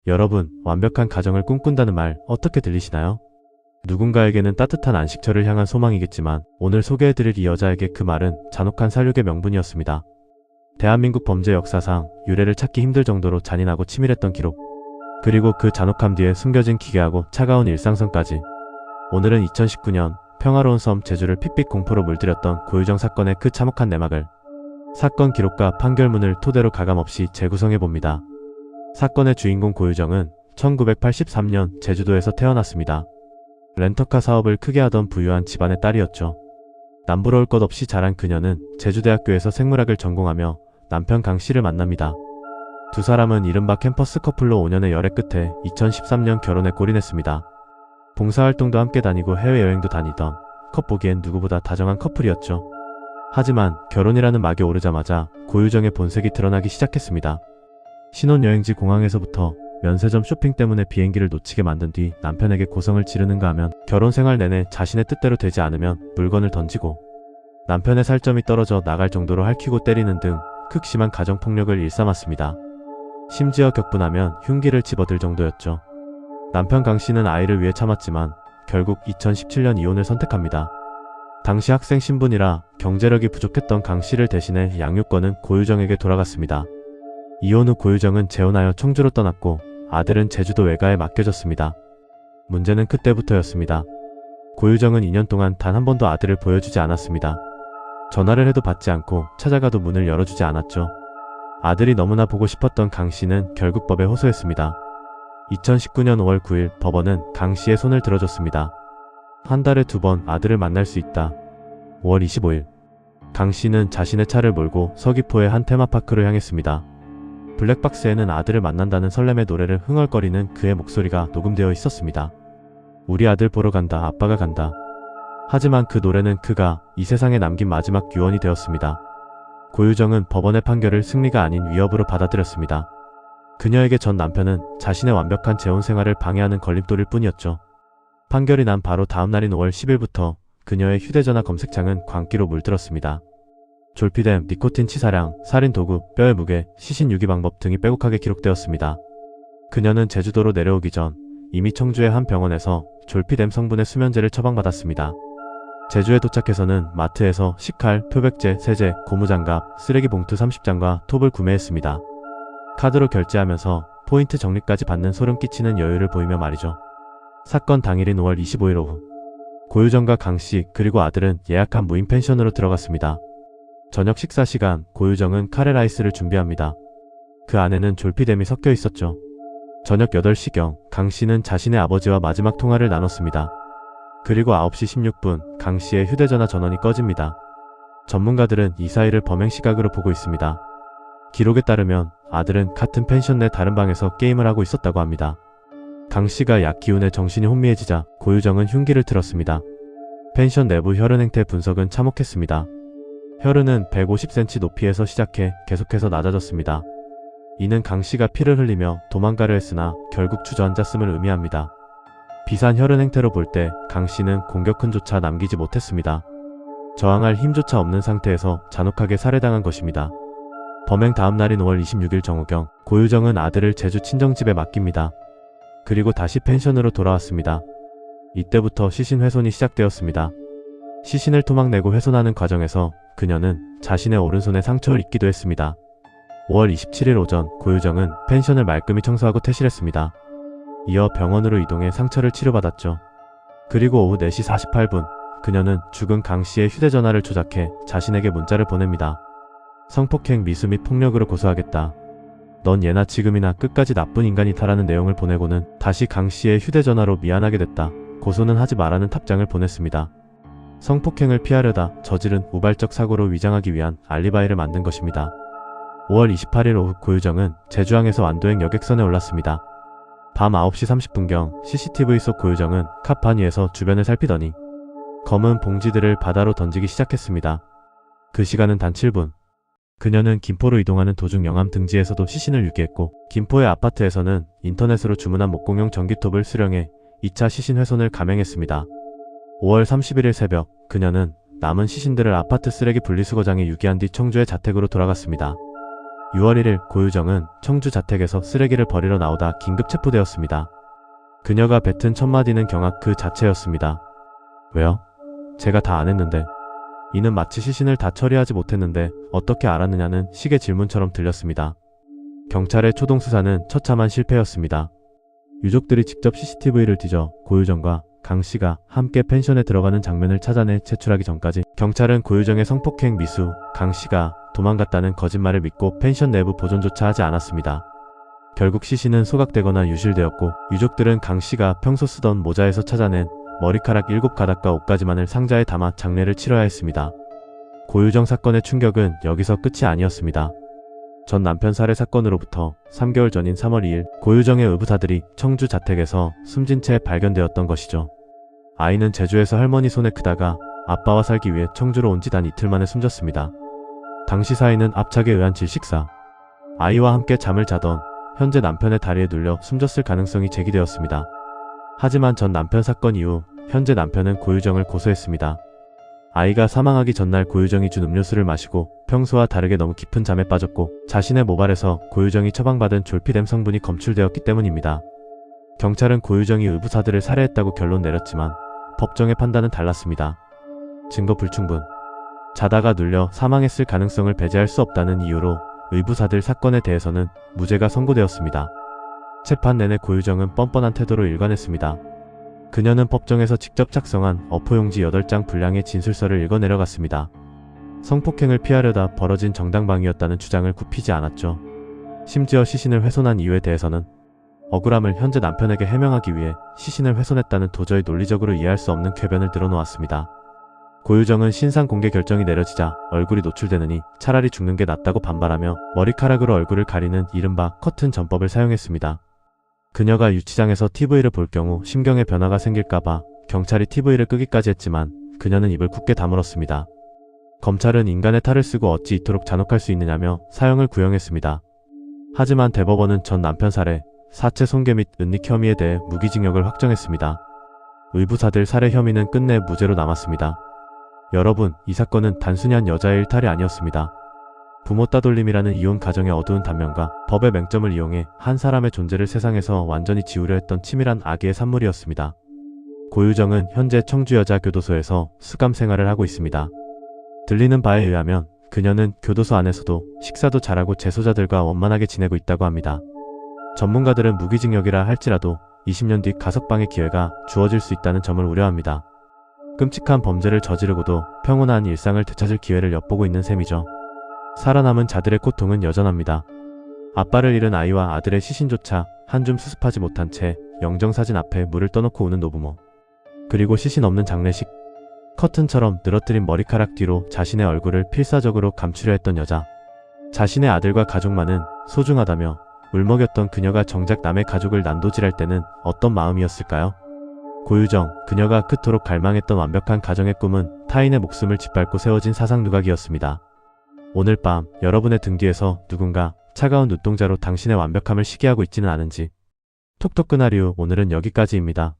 여러분, 완벽한 가정을 꿈꾼다는 말 어떻게 들리시나요? 누군가에게는 따뜻한 안식처를 향한 소망이겠지만 오늘 소개해드릴 이 여자에게 그 말은 잔혹한 살육의 명분이었습니다. 대한민국 범죄 역사상 유례를 찾기 힘들 정도로 잔인하고 치밀했던 기록, 그리고 그 잔혹함 뒤에 숨겨진 기괴하고 차가운 일상성까지. 오늘은 2019년 평화로운 섬 제주를 핏빛 공포로 물들였던 고유정 사건의 그 참혹한 내막을 사건 기록과 판결문을 토대로 가감없이 재구성해봅니다. 사건의 주인공 고유정은 1983년 제주도에서 태어났습니다. 렌터카 사업을 크게 하던 부유한 집안의 딸이었죠. 남부러울 것 없이 자란 그녀는 제주대학교에서 생물학을 전공하며 남편 강씨를 만납니다. 두 사람은 이른바 캠퍼스 커플로 5년의 열애 끝에 2013년 결혼에 골인했습니다. 봉사활동도 함께 다니고 해외여행도 다니던 겉보기엔 누구보다 다정한 커플이었죠. 하지만 결혼이라는 막이 오르자마자 고유정의 본색이 드러나기 시작했습니다. 신혼여행지 공항에서부터 면세점 쇼핑 때문에 비행기를 놓치게 만든 뒤 남편에게 고성을 지르는가 하면 결혼 생활 내내 자신의 뜻대로 되지 않으면 물건을 던지고 남편의 살점이 떨어져 나갈 정도로 핥히고 때리는 등 극심한 가정폭력을 일삼았습니다. 심지어 격분하면 흉기를 집어들 정도였죠. 남편 강씨는 아이를 위해 참았지만 결국 2017년 이혼을 선택합니다. 당시 학생 신분이라 경제력이 부족했던 강씨를 대신해 양육권은 고유정에게 돌아갔습니다. 이혼 후 고유정은 재혼하여 청주로 떠났고 아들은 제주도 외가에 맡겨졌습니다. 문제는 그때부터였습니다. 고유정은 2년 동안 단 한 번도 아들을 보여주지 않았습니다. 전화를 해도 받지 않고 찾아가도 문을 열어주지 않았죠. 아들이 너무나 보고 싶었던 강씨는 결국 법에 호소했습니다. 2019년 5월 9일 법원은 강씨의 손을 들어줬습니다. 한 달에 2번 아들을 만날 수 있다. 5월 25일 강씨는 자신의 차를 몰고 서귀포의 한 테마파크로 향했습니다. 블랙박스에는 아들을 만난다는 설렘의 노래를 흥얼거리는 그의 목소리가 녹음되어 있었습니다. 우리 아들 보러 간다, 아빠가 간다. 하지만 그 노래는 그가 이 세상에 남긴 마지막 유언이 되었습니다. 고유정은 법원의 판결을 승리가 아닌 위협으로 받아들였습니다. 그녀에게 전 남편은 자신의 완벽한 재혼 생활을 방해하는 걸림돌일 뿐이었죠. 판결이 난 바로 다음 날인 5월 10일부터 그녀의 휴대전화 검색창은 광기로 물들었습니다. 졸피뎀, 니코틴 치사량, 살인 도구, 뼈의 무게, 시신 유기 방법 등이 빼곡하게 기록되었습니다. 그녀는 제주도로 내려오기 전 이미 청주의 한 병원에서 졸피뎀 성분의 수면제를 처방받았습니다. 제주에 도착해서는 마트에서 식칼, 표백제, 세제, 고무장갑, 쓰레기 봉투 30장과 톱을 구매했습니다. 카드로 결제하면서 포인트 적립까지 받는 소름 끼치는 여유를 보이며 말이죠. 사건 당일인 5월 25일 오후 고유정과 강씨 그리고 아들은 예약한 무인 펜션으로 들어갔습니다. 저녁 식사 시간 고유정은 카레라이스를 준비합니다. 그 안에는 졸피뎀이 섞여 있었죠. 저녁 8시경 강씨는 자신의 아버지와 마지막 통화를 나눴습니다. 그리고 9시 16분 강씨의 휴대전화 전원이 꺼집니다. 전문가들은 이 사이를 범행 시각으로 보고 있습니다. 기록에 따르면 아들은 같은 펜션 내 다른 방에서 게임을 하고 있었다고 합니다. 강씨가 약 기운에 정신이 혼미해지자 고유정은 흉기를 들었습니다. 펜션 내부 혈흔 행태 분석은 참혹했습니다. 혈흔은 150cm 높이에서 시작해 계속해서 낮아졌습니다. 이는 강씨가 피를 흘리며 도망가려 했으나 결국 주저앉았음을 의미합니다. 비산 혈흔 행태로 볼 때 강씨는 공격 흔조차 남기지 못했습니다. 저항할 힘조차 없는 상태에서 잔혹하게 살해당한 것입니다. 범행 다음 날인 5월 26일 정오경 고유정은 아들을 제주 친정집에 맡깁니다. 그리고 다시 펜션으로 돌아왔습니다. 이때부터 시신 훼손이 시작되었습니다. 시신을 토막내고 훼손하는 과정에서 그녀는 자신의 오른손에 상처를 입기도 했습니다. 5월 27일 오전 고유정은 펜션을 말끔히 청소하고 퇴실했습니다. 이어 병원으로 이동해 상처를 치료받았죠. 그리고 오후 4시 48분 그녀는 죽은 강씨의 휴대전화를 조작해 자신에게 문자를 보냅니다. 성폭행 미수 및 폭력으로 고소하겠다. 넌 예나 지금이나 끝까지 나쁜 인간이다라는 내용을 보내고는 다시 강씨의 휴대전화로 미안하게 됐다. 고소는 하지 마라는 답장을 보냈습니다. 성폭행을 피하려다 저지른 우발적 사고로 위장하기 위한 알리바이를 만든 것입니다. 5월 28일 오후 고유정은 제주항에서 완도행 여객선에 올랐습니다. 밤 9시 30분경 CCTV 속 고유정은 캅판 위에서 주변을 살피더니 검은 봉지들을 바다로 던지기 시작했습니다. 그 시간은 단 7분. 그녀는 김포로 이동하는 도중 영암 등지에서도 시신을 유기했고 김포의 아파트에서는 인터넷으로 주문한 목공용 전기톱을 수령해 2차 시신 훼손을 감행했습니다. 5월 31일 새벽 그녀는 남은 시신들을 아파트 쓰레기 분리수거장에 유기한 뒤 청주의 자택으로 돌아갔습니다. 6월 1일 고유정은 청주 자택에서 쓰레기를 버리러 나오다 긴급 체포되었습니다. 그녀가 뱉은 첫 마디는 경악 그 자체였습니다. 왜요? 제가 다 안 했는데. 이는 마치 시신을 다 처리하지 못했는데 어떻게 알았느냐는 식의 질문처럼 들렸습니다. 경찰의 초동 수사는 처참한 실패였습니다. 유족들이 직접 CCTV를 뒤져 고유정과 강 씨가 함께 펜션에 들어가는 장면을 찾아내 제출하기 전까지 경찰은 고유정의 성폭행 미수, 강 씨가 도망갔다는 거짓말을 믿고 펜션 내부 보존조차 하지 않았습니다. 결국 시신은 소각되거나 유실되었고 유족들은 강 씨가 평소 쓰던 모자에서 찾아낸 머리카락 7가닥과 옷가지만을 상자에 담아 장례를 치러야 했습니다. 고유정 사건의 충격은 여기서 끝이 아니었습니다. 전 남편 살해 사건으로부터 3개월 전인 3월 2일 고유정의 의붓아들이 청주 자택에서 숨진 채 발견되었던 것이죠. 아이는 제주에서 할머니 손에 크다가 아빠와 살기 위해 청주로 온 지 단 이틀 만에 숨졌습니다. 당시 사인은 압착에 의한 질식사. 아이와 함께 잠을 자던 현재 남편의 다리에 눌려 숨졌을 가능성이 제기되었습니다. 하지만 전 남편 사건 이후 현재 남편은 고유정을 고소했습니다. 아이가 사망하기 전날 고유정이 준 음료수를 마시고 평소와 다르게 너무 깊은 잠에 빠졌고 자신의 모발에서 고유정이 처방받은 졸피뎀 성분이 검출되었기 때문입니다. 경찰은 고유정이 의붓아들을 살해했다고 결론 내렸지만 법정의 판단은 달랐습니다. 증거 불충분. 자다가 눌려 사망했을 가능성을 배제할 수 없다는 이유로 의붓아들 사건에 대해서는 무죄가 선고되었습니다. 재판 내내 고유정은 뻔뻔한 태도로 일관했습니다. 그녀는 법정에서 직접 작성한 어포용지 8장 분량의 진술서를 읽어 내려갔습니다. 성폭행을 피하려다 벌어진 정당방위였다는 주장을 굽히지 않았죠. 심지어 시신을 훼손한 이유에 대해서는 억울함을 현재 남편에게 해명하기 위해 시신을 훼손했다는 도저히 논리적으로 이해할 수 없는 궤변을 늘어놓았습니다. 고유정은 신상 공개 결정이 내려지자 얼굴이 노출되느니 차라리 죽는 게 낫다고 반발하며 머리카락으로 얼굴을 가리는 이른바 커튼 전법을 사용했습니다. 그녀가 유치장에서 TV를 볼 경우 심경의 변화가 생길까봐 경찰이 TV를 끄기까지 했지만 그녀는 입을 굳게 다물었습니다. 검찰은 인간의 탈을 쓰고 어찌 이토록 잔혹할 수 있느냐며 사형을 구형했습니다. 하지만 대법원은 전 남편 살해, 사체 손괴 및 은닉 혐의에 대해 무기징역을 확정했습니다. 의붓아들 살해 혐의는 끝내 무죄로 남았습니다. 여러분, 이 사건은 단순히 한 여자의 일탈이 아니었습니다. 부모 따돌림이라는 이혼 가정의 어두운 단면과 법의 맹점을 이용해 한 사람의 존재를 세상에서 완전히 지우려 했던 치밀한 악의의 산물이었습니다. 고유정은 현재 청주여자교도소에서 수감 생활을 하고 있습니다. 들리는 바에 의하면 그녀는 교도소 안에서도 식사도 잘하고 재소자들과 원만하게 지내고 있다고 합니다. 전문가들은 무기징역이라 할지라도 20년 뒤 가석방의 기회가 주어질 수 있다는 점을 우려합니다. 끔찍한 범죄를 저지르고도 평온한 일상을 되찾을 기회를 엿보고 있는 셈이죠. 살아남은 자들의 고통은 여전합니다. 아빠를 잃은 아이와 아들의 시신조차 한 줌 수습하지 못한 채 영정사진 앞에 물을 떠놓고 우는 노부모. 그리고 시신 없는 장례식. 커튼처럼 늘어뜨린 머리카락 뒤로 자신의 얼굴을 필사적으로 감추려 했던 여자. 자신의 아들과 가족만은 소중하다며 울먹였던 그녀가 정작 남의 가족을 난도질할 때는 어떤 마음이었을까요? 고유정, 그녀가 그토록 갈망했던 완벽한 가정의 꿈은 타인의 목숨을 짓밟고 세워진 사상 누각이었습니다. 오늘 밤 여러분의 등 뒤에서 누군가 차가운 눈동자로 당신의 완벽함을 시기하고 있지는 않은지. 톡톡 끄나리우 오늘은 여기까지입니다.